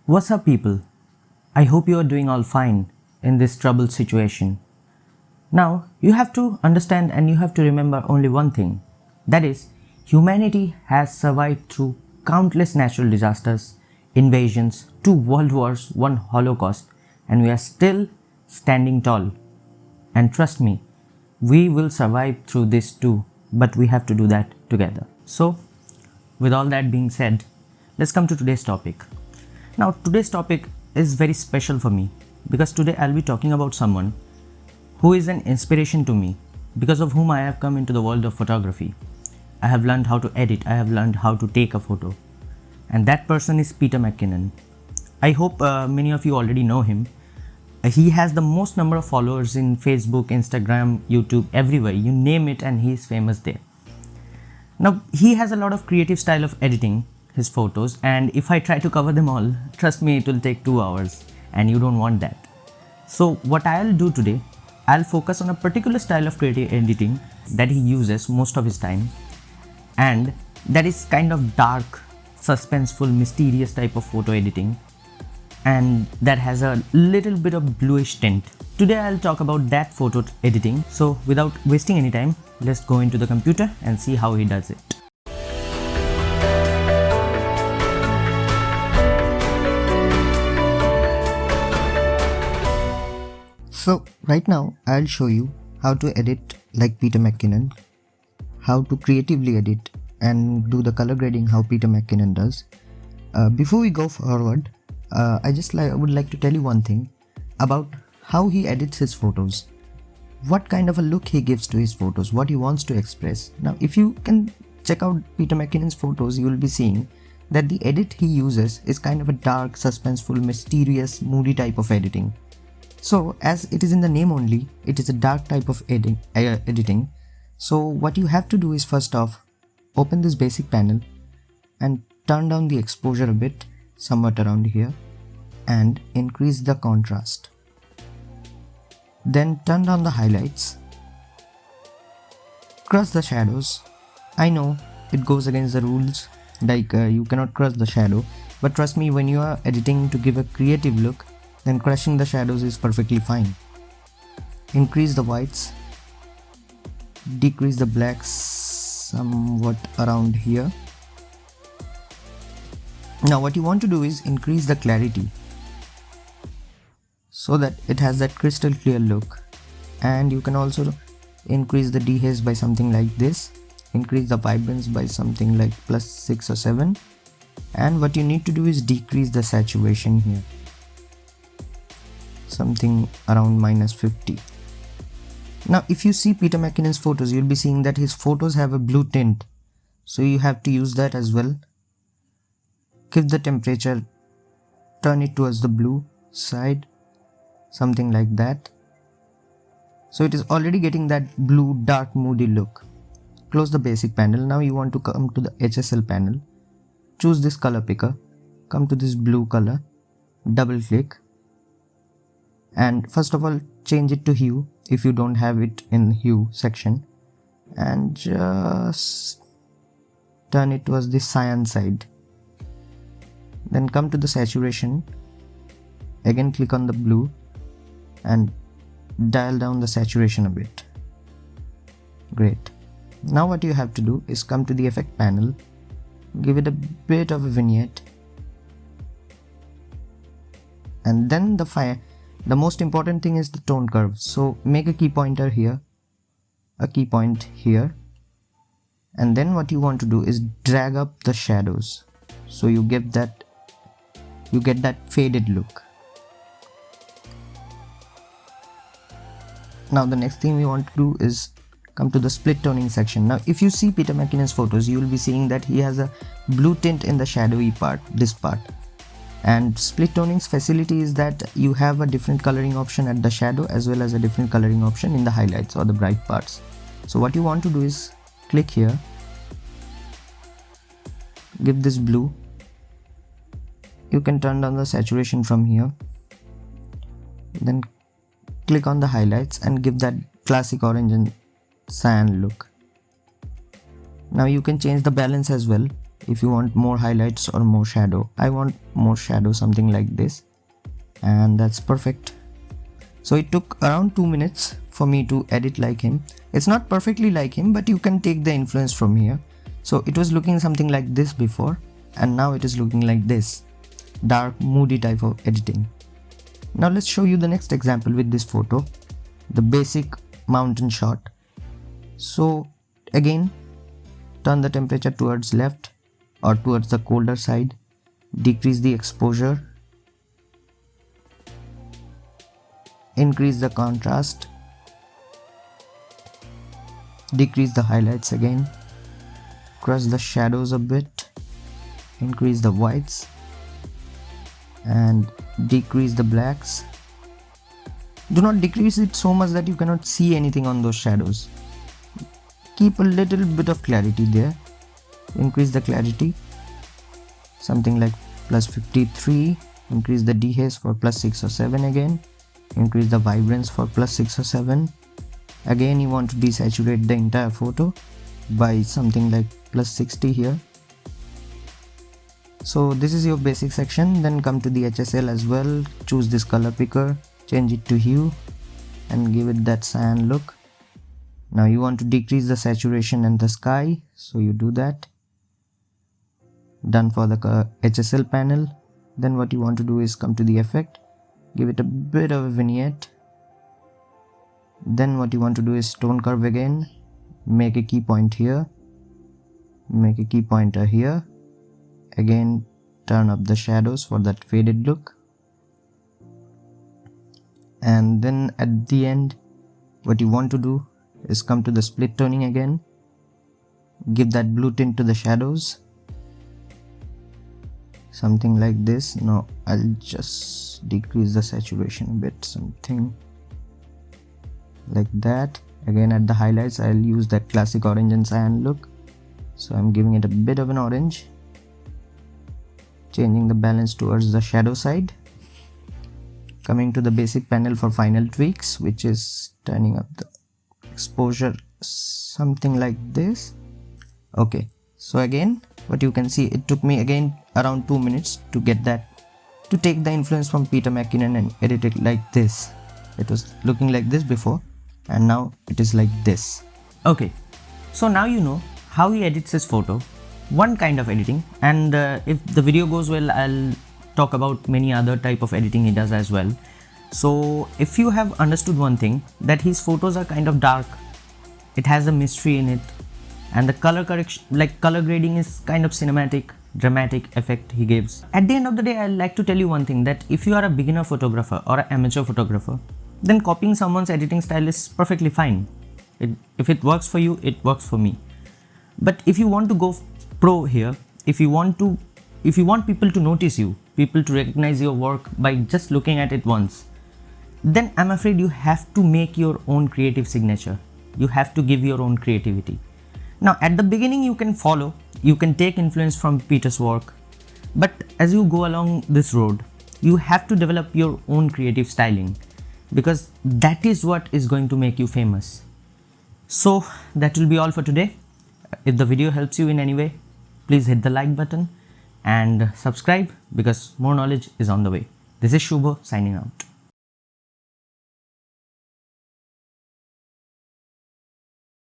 What's up, people? I hope you are doing all fine in this troubled situation. Now, you have to understand and you have to remember only one thing, that is, humanity has survived through countless natural disasters, invasions, 2 world wars, 1 Holocaust, and we are still standing tall. And trust me, we will survive through this too, but we have to do that together. So, with all that being said, let's come to today's topic. Now, today's topic is very special for me because today I'll be talking about someone who is an inspiration to me, because of whom I have come into the world of photography. I have learned how to edit, I have learned how to take a photo, and that person is Peter McKinnon. I hope many of you already know him. He has the most number of followers in Facebook, Instagram, YouTube, everywhere, you name it, and he is famous there. Now, he has a lot of creative style of editing his photos, and if I try to cover them all, trust me, it will take 2 hours, and you don't want that. So what I'll do today, I'll focus on a particular style of creative editing that he uses most of his time, and that is kind of dark, suspenseful, mysterious type of photo editing, and that has a little bit of bluish tint. Today I'll talk about that photo editing. So without wasting any time, let's go into the computer and see how he does it. So right now I'll show you how to edit like Peter McKinnon, how to creatively edit and do the color grading how Peter McKinnon does. Before we go forward, I would like to tell you one thing about how he edits his photos, what kind of a look he gives to his photos, what he wants to express. Now if you can check out Peter McKinnon's photos, you will be seeing that the edit he uses is kind of a dark, suspenseful, mysterious, moody type of editing. So as it is in the name only, it is a dark type of editing. So what you have to do is, first off, open this basic panel and turn down the exposure a bit, somewhat around here, and increase the contrast. Then turn down the highlights, crush the shadows. I know it goes against the rules, like you cannot crush the shadow, but trust me, when you are editing to give a creative look, then crushing the shadows is perfectly fine. Increase the whites, decrease the blacks somewhat around here. Now what you want to do is increase the clarity so that it has that crystal clear look, and you can also increase the dehaze by something like this, increase the vibrance by something like +6 or 7, and what you need to do is decrease the saturation here, something around -50. Now if you see Peter McKinnon's photos, you'll be seeing that his photos have a blue tint, so you have to use that as well. Give the temperature, turn it towards the blue side, something like that. So it is already getting that blue dark moody look. Close the basic panel. Now you want to come to the HSL panel, choose this color picker, come to this blue color, double click, and first of all change it to hue if you don't have it in hue section, and just turn it towards the cyan side. Then come to the saturation, again click on the blue and dial down the saturation a bit. Great. Now what you have to do is come to the effect panel, give it a bit of a vignette, and then the most important thing is the tone curve. So make a key pointer here, a key point here, and then what you want to do is drag up the shadows so you get that faded look. Now the next thing we want to do is come to the split toning section. Now if you see Peter McKinnon's photos, you will be seeing that he has a blue tint in the shadowy part, this part. And split toning's facility is that you have a different coloring option at the shadow as well as a different coloring option in the highlights or the bright parts. So what you want to do is click here, give this blue, you can turn down the saturation from here, then click on the highlights and give that classic orange and cyan look. Now you can change the balance as well. if you want more highlights or more shadow. I want more shadow, something like this, and that's perfect. So it took around 2 minutes for me to edit like him. It's not perfectly like him, but you can take the influence from here. So it was looking something like this before, and now it is looking like this, dark, moody type of editing. Now let's show you the next example with this photo, the basic mountain shot. So again, turn the temperature towards left or towards the colder side, decrease the exposure, increase the contrast, decrease the highlights again, crush the shadows a bit, increase the whites and decrease the blacks. Do not decrease it so much that you cannot see anything on those shadows. Keep a little bit of clarity there. Increase the clarity, something like plus 53. Increase the dehaze for plus 6 or 7 again. Increase the vibrance for plus 6 or 7. Again, you want to desaturate the entire photo by something like plus 60 here. So this is your basic section. Then come to the HSL as well. Choose this color picker, change it to hue and give it that cyan look. Now you want to decrease the saturation and the sky, so you do that. Done for the HSL panel. Then what you want to do is come to the effect, give it a bit of a vignette. Then what you want to do is tone curve again, make a key point here, make a key pointer here. Again, turn up the shadows for that faded look. And then at the end, what you want to do is come to the split toning again, give that blue tint to the shadows, something like this. Now I'll just decrease the saturation a bit, something like that. Again, at the highlights, I'll use that classic orange and cyan look, so I'm giving it a bit of an orange, changing the balance towards the shadow side. Coming to the basic panel for final tweaks, which is turning up the exposure, something like this. Okay, so again, what you can see, it took me again around 2 minutes to get that, to take the influence from Peter McKinnon and edit it like this. It was looking like this before, and now it is like this. Okay, so now you know how he edits his photo, one kind of editing, and if the video goes well, I'll talk about many other type of editing he does as well. So if you have understood one thing, that his photos are kind of dark, it has a mystery in it, and the color correction, like color grading, is kind of cinematic, dramatic effect he gives. At the end of the day, I'd like to tell you one thing, that if you are a beginner photographer or an amateur photographer, then copying someone's editing style is perfectly fine. If it works for you, it works for me. But if you want to go pro here, if you want people to notice you, people to recognize your work by just looking at it once, then I'm afraid you have to make your own creative signature. You have to give your own creativity. Now at the beginning, you can follow, you can take influence from Peter's work, but as you go along this road, you have to develop your own creative styling, because that is what is going to make you famous. So that will be all for today. If the video helps you in any way, please hit the like button and subscribe, because more knowledge is on the way. This is Shubho signing out.